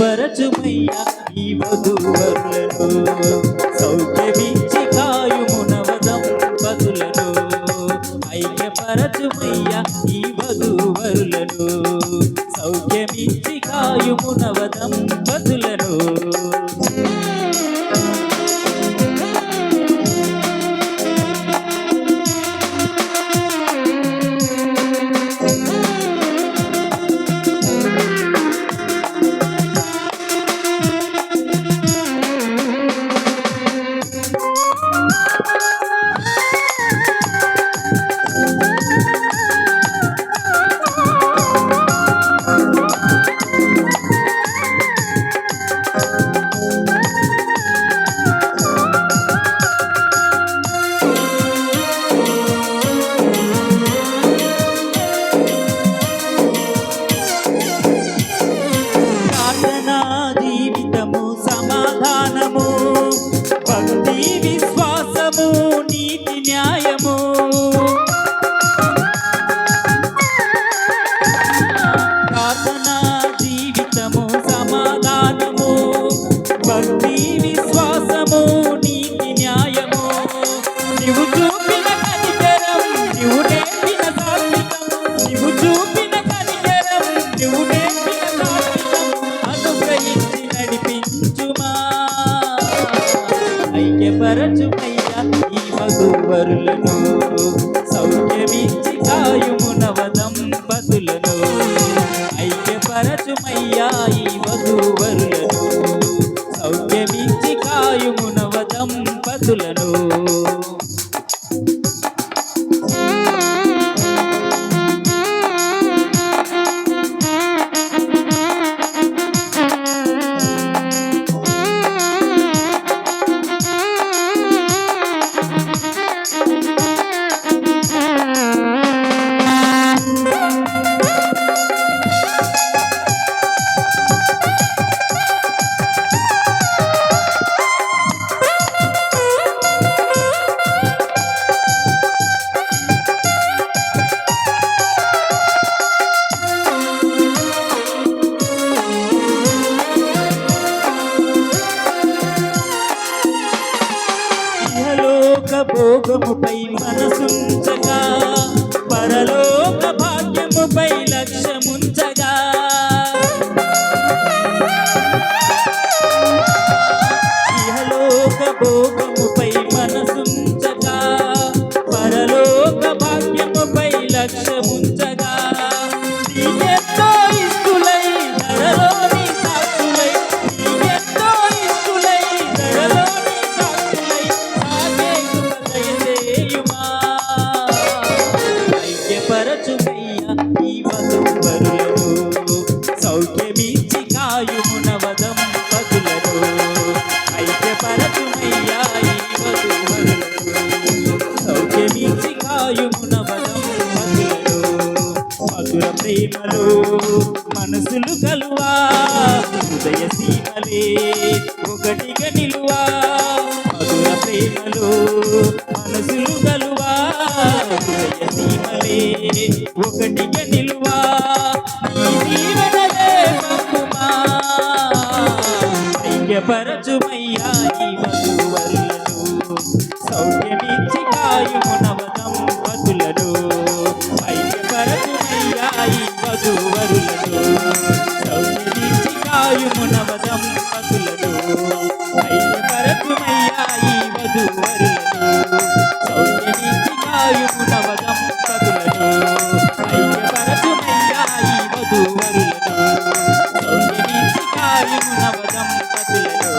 ఐక్యపరచుమయ్యా ఈ వధూవరులను, సౌఖ్యమిచ్చి కాయుమునవ దంపతులను. ఐక్యపరచుమయ్యా ఈ వధూవరులను, సౌఖ్యమిచ్చి కాయుమునవ దంపతులను. జీవితము సమాధానము, భక్తి విశ్వాసము, నీతి న్యాయము. ప్రార్థనా జీవితము సమాధానము, భక్తి విశ్వాసము, నీతి న్యాయము. నీవు చూపిన కనికరం, నీవు నేర్పిన సాత్వికం, నీవు చూపిన కనికరం, నీవు నేర్పిన సాత్వికం అనుగ్రహించి నడిపించుమా. ఐక్యపరచుమయ్యా ఈ వధూవరులను, సౌఖ్యమిచ్చి కాయుమునవ దంపతులను. ఐక్యపరచుమయ్యా ఈ వధూవరులను, సౌఖ్యమిచ్చి కాయుమునవ దంపతులను. భోగముపై మనసుంచగా, పరలోక భాగ్యముపై లక్ష్యముంచగా. ఇహలోక భోగముపై మనసుంచగా, పరలోక భాగ్యముపై లక్ష్యముంచగా. నీకెంతో ఇష్టులై ధరలోని సాక్షులై, నీకెంతో ఇష్టులై ధరలోని సాక్షులై ఐక్యపరచుమయ్యా ఈ వధూవరులను, సౌఖ్యమిచ్చి కాయుమునవ దంపతులను. ఐక్యపరచుమయ్యా ఈ వధూవరులను, సౌఖ్యమిచ్చి కాయుమునవ దంపతులను. మధుర ప్రేమలో మనసులు కలువా, హృదయ సీమలే ఒకటిగా నిలువా. మధుర ప్రేమలో మనసులు కలువా, హృదయ సీమలే ఒకటిగా నిలువా. ఈ దీవెనలే పంపుమా. ఐక్యపరచుమయ్యా ఈ వధూవరులను, సౌఖ్యమిచ్చి కాయుమునవ దంపతులను. ఐక్యపరచుమయ్యా ఈ వధూవరులను, సౌఖ్యమిచ్చి కాయుమునవ దంపతులను. ఐక్యపరచుమయ్యా ఈ వధూవరులను, సౌఖ్యమిచ్చి కాయుమునవ దంపతులను. ఐక్యపరచుమయ్యా ఈ వధూవరులను, సౌఖ్యమిచ్చి కాయుమునవ దంపతులను.